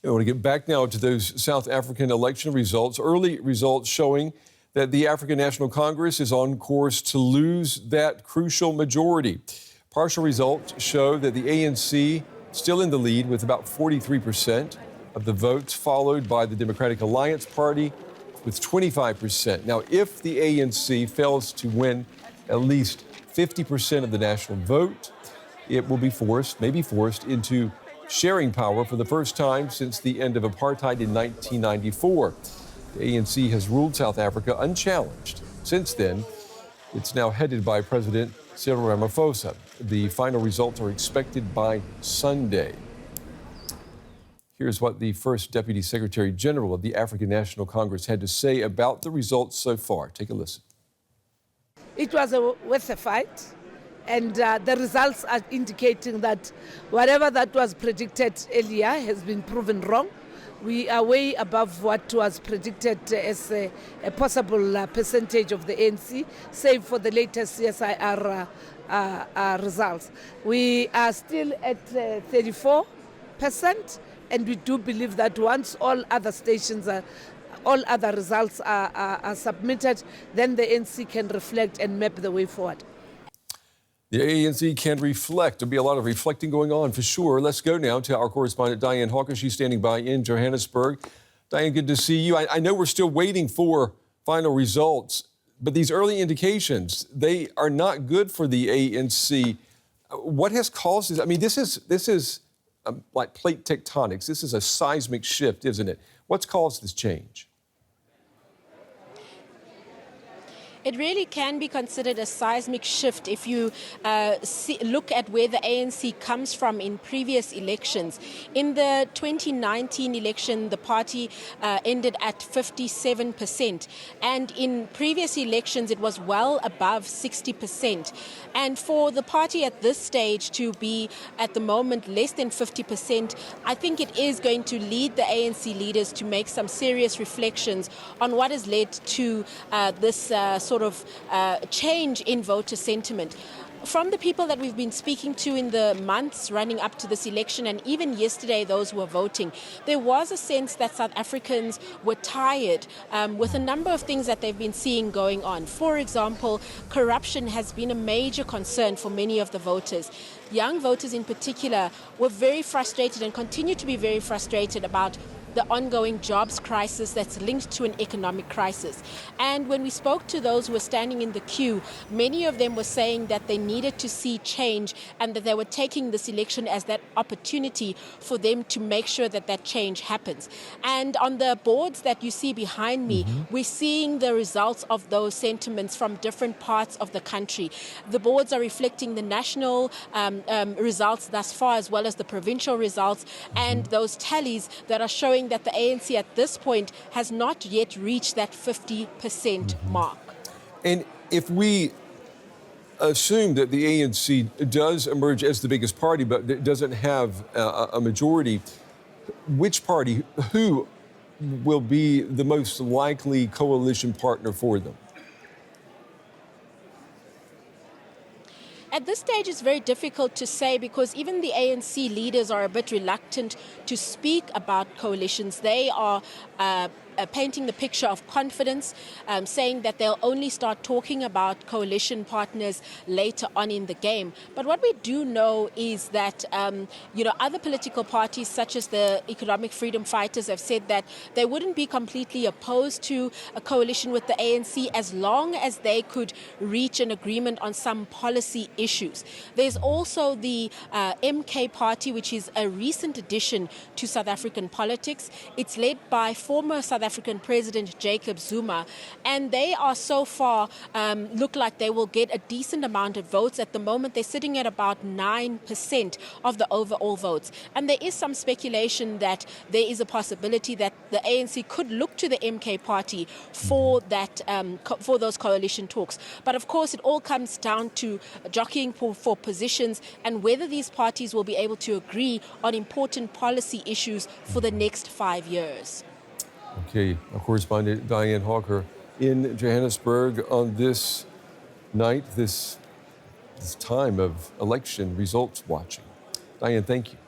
I want to get back now to those South African election results. Early results showing that the African National Congress is on course to lose that crucial majority. Partial results show that the ANC still in the lead with about 43% of the votes, followed by the Democratic Alliance Party with 25%. Now, if the ANC fails to win at least 50% of the national vote, it will be may be forced into sharing power for the first time since the end of apartheid in 1994. The ANC has ruled South Africa unchallenged. Since then, it's now headed by President Cyril Ramaphosa. The final results are expected by Sunday. Here's what the first Deputy Secretary General of the African National Congress had to say about the results so far. Take a listen. It was worth a fight, and the results are indicating that whatever that was predicted earlier has been proven wrong. We are way above what was predicted as a possible percentage of the ANC, save for the latest CSIR results. We are still at 34%, and we do believe that once all other results are submitted, then the ANC can reflect and map the way forward. The ANC can reflect. There'll be a lot of reflecting going on for sure. Let's go now to our correspondent, Dianne Hawker. She's standing by in Johannesburg. Dianne, good to see you. I know we're still waiting for final results, but these early indications, they are not good for the ANC. What has caused this? I mean, this is like plate tectonics. This is a seismic shift, isn't it? What's caused this change? It really can be considered a seismic shift if you look at where the ANC comes from in previous elections. In the 2019 election, the party ended at 57%. And in previous elections, it was well above 60%. And for the party at this stage to be at the moment less than 50%, I think it is going to lead the ANC leaders to make some serious reflections on what has led to this sort of change in voter sentiment. From the people that we've been speaking to in the months running up to this election, and even yesterday those who were voting, there was a sense that South Africans were tired with a number of things that they've been seeing going on. For example, corruption has been a major concern for many of the voters. Young voters in particular were very frustrated and continue to be very frustrated about the ongoing jobs crisis that's linked to an economic crisis. And when we spoke to those who were standing in the queue, many of them were saying that they needed to see change and that they were taking this election as that opportunity for them to make sure that that change happens. And on the boards that you see behind me, we're seeing the results of those sentiments from different parts of the country. The boards are reflecting the national results thus far, as well as the provincial results, and those tallies that are showing that the ANC at this point has not yet reached that 50% mark. And if we assume that the ANC does emerge as the biggest party, but it doesn't have a majority, which party, who will be the most likely coalition partner for them? At this stage, it's very difficult to say because even the ANC leaders are a bit reluctant to speak about coalitions. They are painting the picture of confidence, saying that they'll only start talking about coalition partners later on in the game. But what we do know is that, other political parties such as the Economic Freedom Fighters have said that they wouldn't be completely opposed to a coalition with the ANC as long as they could reach an agreement on some policy issues. There's also the MK Party, which is a recent addition to South African politics. It's led by former South African President Jacob Zuma, and they are so far look like they will get a decent amount of votes. At the moment, they're sitting at about 9% of the overall votes. And there is some speculation that there is a possibility that the ANC could look to the MK Party for that for those coalition talks. But of course, it all comes down to jockeying for positions and whether these parties will be able to agree on important policy issues for the next 5 years. Okay, our correspondent Dianne Hawker in Johannesburg on this night, this time of election results watching. Dianne, thank you.